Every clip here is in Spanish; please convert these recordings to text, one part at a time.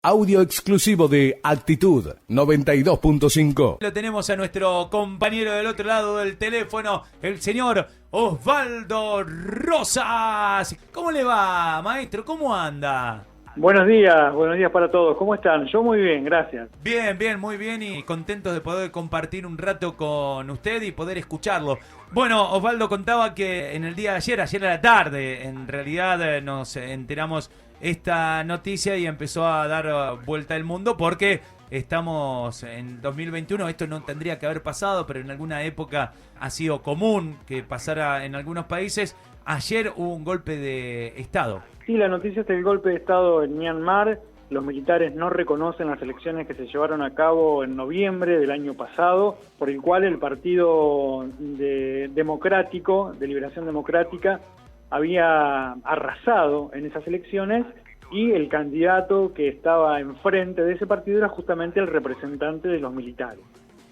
Audio exclusivo de Actitud 92.5. Lo tenemos a nuestro compañero del otro lado del teléfono, el señor Osvaldo Rosas. ¿Cómo le va, maestro? ¿Cómo anda? Buenos días para todos. ¿Cómo están? Yo muy bien, gracias. Bien, muy bien y contentos de poder compartir un rato con usted y poder escucharlo. Bueno, Osvaldo contaba que en el día de ayer a la tarde, en realidad nos enteramos esta noticia y empezó a dar vuelta al mundo porque estamos en 2021, esto no tendría que haber pasado, pero en alguna época ha sido común que pasara en algunos países. Ayer hubo un golpe de Estado. Sí, la noticia es el golpe de Estado en Myanmar. Los militares no reconocen las elecciones que se llevaron a cabo en noviembre del año pasado, por el cual el Partido Democrático, de Liberación Democrática, había arrasado en esas elecciones y el candidato que estaba enfrente de ese partido era justamente el representante de los militares.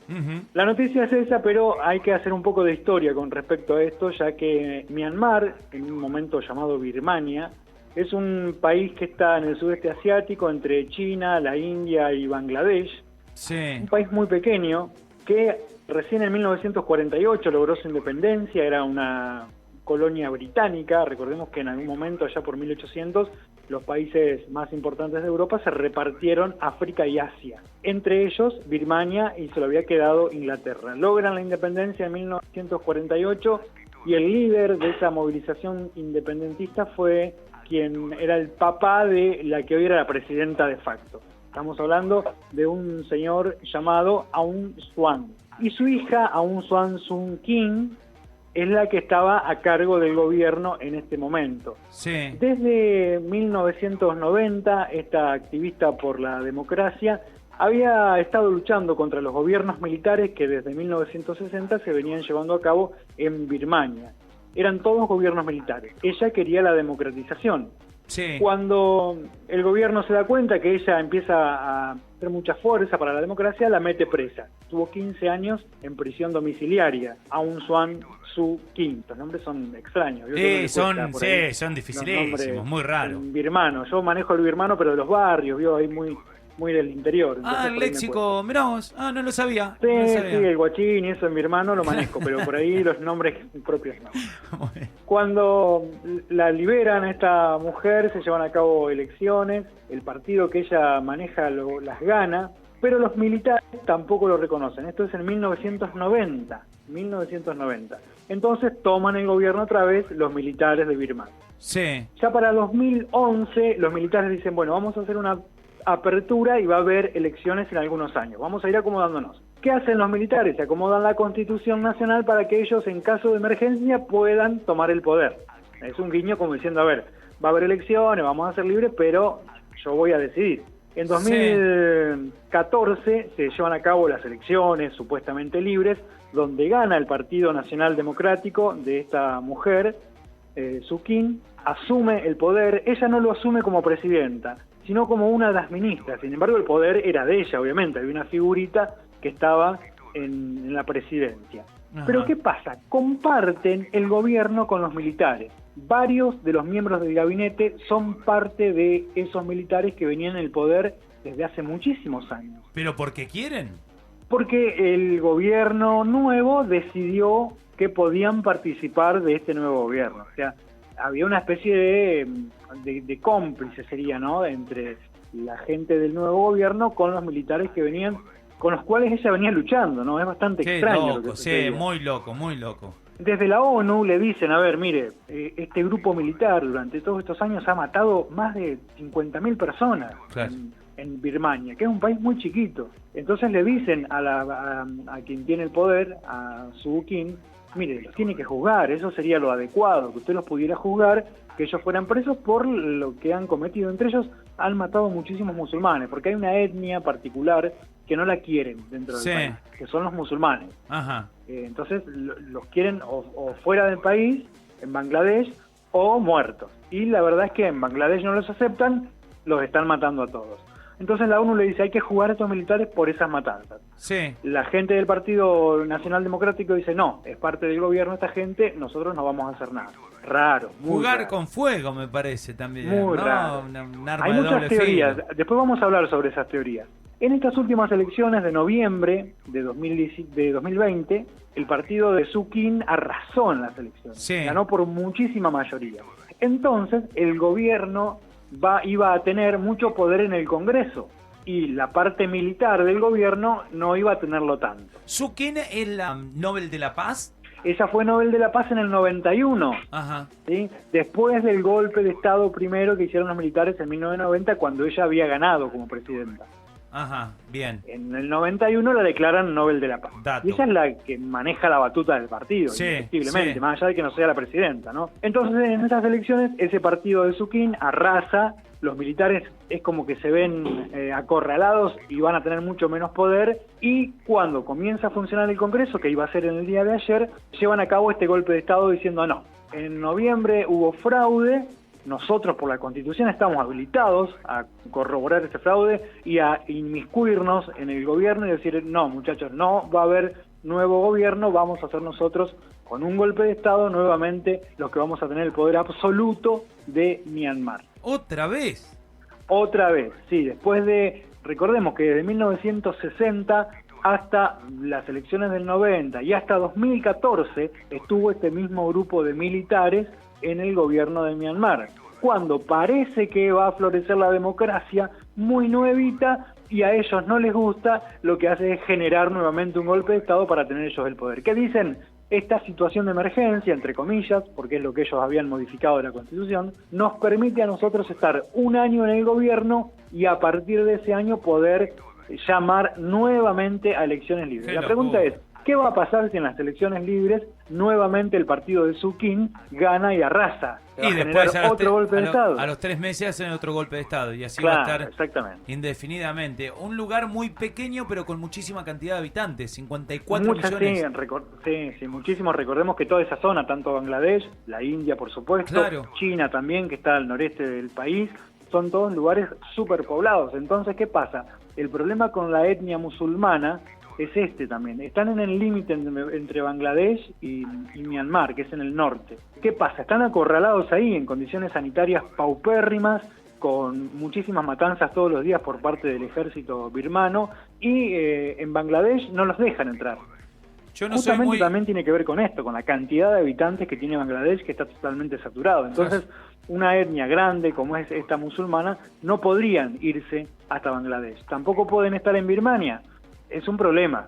Uh-huh. La noticia es esa, pero hay que hacer un poco de historia con respecto a esto, ya que Myanmar, en un momento llamado Birmania, es un país que está en el sudeste asiático, entre China, la India y Bangladesh. Sí. Un país muy pequeño que recién en 1948 logró su independencia, era una colonia británica. Recordemos que en algún momento, allá por 1800, los países más importantes de Europa se repartieron África y Asia, entre ellos Birmania, y se lo había quedado Inglaterra. Logran la independencia en 1948 y el líder de esa movilización independentista fue quien era el papá de la que hoy era la presidenta de facto. Estamos hablando de un señor llamado Aung San. Y su hija, Aung San Suu Kyi, es la que estaba a cargo del gobierno en este momento. Sí. Desde 1990, esta activista por la democracia había estado luchando contra los gobiernos militares que desde 1960 se venían llevando a cabo en Birmania. Eran todos gobiernos militares. Ella quería la democratización. Sí. Cuando el gobierno se da cuenta que ella empieza a hacer mucha fuerza para la democracia, la mete presa. Tuvo 15 años en prisión domiciliaria. Aung San Suu Kyi. Los nombres son extraños. Son dificilísimos, muy raros. Birmano. Yo manejo el birmano, pero de los barrios, vio, ahí muy del interior. El léxico, mirá vos. No lo sabía. Sí, no lo sabía. sí, el guachín y eso en mi hermano lo manejo, pero por ahí los nombres propios no. Cuando la liberan a esta mujer, se llevan a cabo elecciones, el partido que ella maneja las gana, pero los militares tampoco lo reconocen. Esto es en 1990. Entonces toman el gobierno otra vez los militares de Birmania. Sí. Ya para 2011, los militares dicen, bueno, vamos a hacer una apertura y va a haber elecciones en algunos años. Vamos a ir acomodándonos. ¿Qué hacen los militares? Se acomodan la Constitución Nacional para que ellos, en caso de emergencia, puedan tomar el poder. Es un guiño como diciendo, a ver, va a haber elecciones, vamos a ser libres, pero yo voy a decidir. En 2014 se llevan a cabo las elecciones supuestamente libres, donde gana el Partido Nacional Democrático de esta mujer, Suu Kyi, asume el poder. Ella no lo asume como presidenta, sino como una de las ministras. Sin embargo, el poder era de ella, obviamente. Había una figurita que estaba en la presidencia. Ajá. Pero ¿qué pasa? Comparten el gobierno con los militares. Varios de los miembros del gabinete son parte de esos militares que venían en el poder desde hace muchísimos años. ¿Pero por qué quieren? Porque el gobierno nuevo decidió que podían participar de este nuevo gobierno. O sea, había una especie de cómplice, sería, ¿no?, entre la gente del nuevo gobierno con los militares que venían, con los cuales ella venía luchando, ¿no? Es bastante extraño. Loco, lo que sí, sucedía. muy loco. Desde la ONU le dicen, a ver, mire, este grupo militar durante todos estos años ha matado más de 50.000 personas. Claro. En Birmania, que es un país muy chiquito. Entonces le dicen a quien tiene el poder, a Suu Kyi, mire, los tiene que juzgar, eso sería lo adecuado, que usted los pudiera juzgar, que ellos fueran presos por lo que han cometido. Entre ellos han matado muchísimos musulmanes, porque hay una etnia particular que no la quieren dentro del país, que son los musulmanes. Ajá. Entonces los quieren o fuera del país, en Bangladesh, o muertos. Y la verdad es que en Bangladesh no los aceptan, los están matando a todos. Entonces la ONU le dice, hay que jugar a estos militares por esas matanzas. Sí. La gente del Partido Nacional Democrático dice, no, es parte del gobierno esta gente, nosotros no vamos a hacer nada. Raro, muy Jugar raro. con fuego, me parece también. Muy ¿no? raro. Un arma Hay de muchas doble teorías, filo. después vamos a hablar sobre esas teorías. En estas últimas elecciones de noviembre de 2020, el partido de Suu Kyi arrasó en las elecciones, Sí. ganó por muchísima mayoría. Entonces el gobierno iba a tener mucho poder en el Congreso y la parte militar del gobierno no iba a tenerlo tanto. ¿Suu Kyi es la Nobel de la Paz? Ella fue Nobel de la Paz en el 91, Ajá. ¿sí? Después del golpe de Estado primero que hicieron los militares en 1990, cuando ella había ganado como presidenta. Ajá, bien. En el 91 la declaran Nobel de la Paz. Dato. Y ella es la que maneja la batuta del partido, Sí, indiscutiblemente, sí. más allá de que no sea la presidenta, ¿no? Entonces, en esas elecciones, ese partido de Suu Kyi arrasa, los militares es como que se ven acorralados y van a tener mucho menos poder, y cuando comienza a funcionar el Congreso, que iba a ser en el día de ayer, llevan a cabo este golpe de Estado diciendo no. En noviembre hubo fraude, nosotros por la Constitución estamos habilitados a corroborar este fraude y a inmiscuirnos en el gobierno y decir, no muchachos, no va a haber nuevo gobierno, vamos a hacer nosotros con un golpe de Estado nuevamente los que vamos a tener el poder absoluto de Myanmar. ¿Otra vez? Otra vez, sí, después de, recordemos que desde 1960 hasta las elecciones del 90 y hasta 2014 estuvo este mismo grupo de militares en el gobierno de Myanmar, cuando parece que va a florecer la democracia, muy nuevita, y a ellos no les gusta, lo que hace es generar nuevamente un golpe de Estado para tener ellos el poder. ¿Qué dicen? Esta situación de emergencia, entre comillas, porque es lo que ellos habían modificado de la Constitución, nos permite a nosotros estar un año en el gobierno y a partir de ese año poder llamar nuevamente a elecciones libres. Qué La pregunta locura. es, ¿qué va a pasar si en las elecciones libres nuevamente el partido de Suu Kyi gana y arrasa? Se va Y a después generar otro golpe de Estado. a los 3 meses hacen otro golpe de Estado y así Claro, va a estar exactamente. indefinidamente. Un lugar muy pequeño pero con muchísima cantidad de habitantes, 54 Muchas, millones. sí, muchísimos. Recordemos que toda esa zona, tanto Bangladesh, la India por supuesto, Claro. China también, que está al noreste del país, son todos lugares superpoblados. Entonces, ¿qué pasa? El problema con la etnia musulmana es este también. Están en el límite entre Bangladesh y Myanmar, que es en el norte. ¿Qué pasa? Están acorralados ahí en condiciones sanitarias paupérrimas, con muchísimas matanzas todos los días por parte del ejército birmano, y en Bangladesh no los dejan entrar. Yo no soy Justamente muy... también tiene que ver con esto, con la cantidad de habitantes que tiene Bangladesh, que está totalmente saturado. Entonces, una etnia grande como es esta musulmana no podrían irse hasta Bangladesh. Tampoco pueden estar en Birmania. Es un problema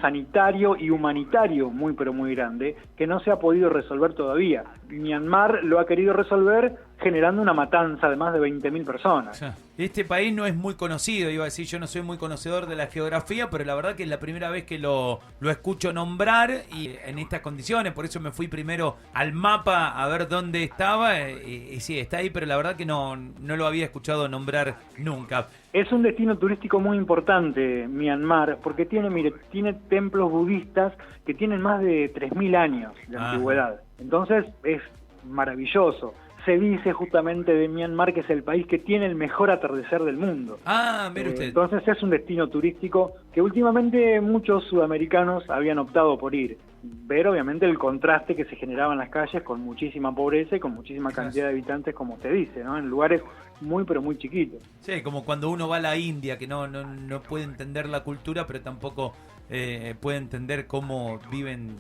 sanitario y humanitario muy pero muy grande que no se ha podido resolver todavía. Myanmar lo ha querido resolver generando una matanza de más de 20.000 personas. Este país no es muy conocido, iba a decir, yo no soy muy conocedor de la geografía, pero la verdad que es la primera vez que lo escucho nombrar y en estas condiciones, por eso me fui primero al mapa a ver dónde estaba, y sí, está ahí, pero la verdad que no lo había escuchado nombrar nunca. Es un destino turístico muy importante, Myanmar, porque tiene templos budistas que tienen más de 3.000 años de antigüedad. Entonces es maravilloso. Se dice justamente de Myanmar que es el país que tiene el mejor atardecer del mundo. Ah, mire usted. Entonces es un destino turístico que últimamente muchos sudamericanos habían optado por ir. Ver obviamente el contraste que se generaba en las calles con muchísima pobreza y con muchísima cantidad de habitantes, como usted dice, ¿no? En lugares muy pero muy chiquitos. Sí, como cuando uno va a la India, que no puede entender la cultura, pero tampoco puede entender cómo viven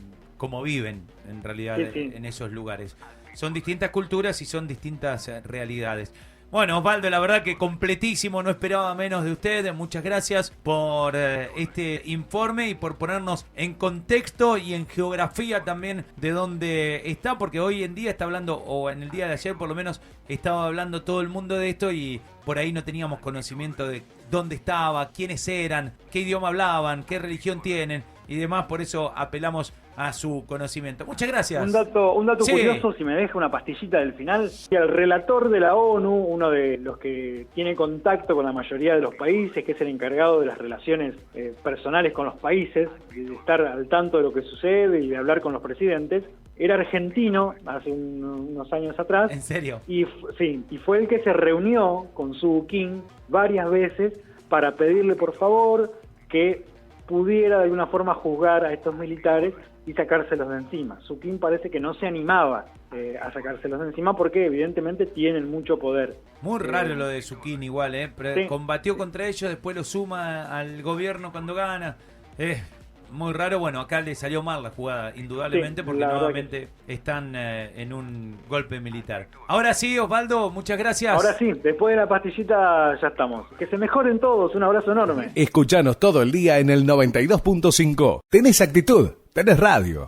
en realidad Sí. en esos lugares. Son distintas culturas y son distintas realidades. Bueno, Osvaldo, la verdad que completísimo, no esperaba menos de usted. Muchas gracias por este informe y por ponernos en contexto y en geografía también de dónde está, porque hoy en día está hablando, o en el día de ayer por lo menos, estaba hablando todo el mundo de esto y por ahí no teníamos conocimiento de dónde estaba, quiénes eran, qué idioma hablaban, qué religión tienen y demás, por eso apelamos a su conocimiento. Muchas gracias. Un dato Sí. curioso, si me deja una pastillita del final. El relator de la ONU, uno de los que tiene contacto con la mayoría de los países, que es el encargado de las relaciones personales con los países, de estar al tanto de lo que sucede y de hablar con los presidentes, era argentino hace unos años atrás. ¿En serio? Y fue el que se reunió con Su King varias veces para pedirle por favor que pudiera de alguna forma juzgar a estos militares y sacárselos de encima. Su King parece que no se animaba a sacárselos de encima porque evidentemente tienen mucho poder. Muy raro lo de Sukin igual, Sí. Combatió contra ellos, después lo suma al gobierno cuando gana. Muy raro. Bueno, acá le salió mal la jugada, indudablemente, Sí, porque la verdad nuevamente están en un golpe militar. Ahora sí, Osvaldo, muchas gracias. Ahora sí, después de la pastillita ya estamos. Que se mejoren todos, un abrazo enorme. Escuchanos todo el día en el 92.5. Tenés actitud, tenés radio.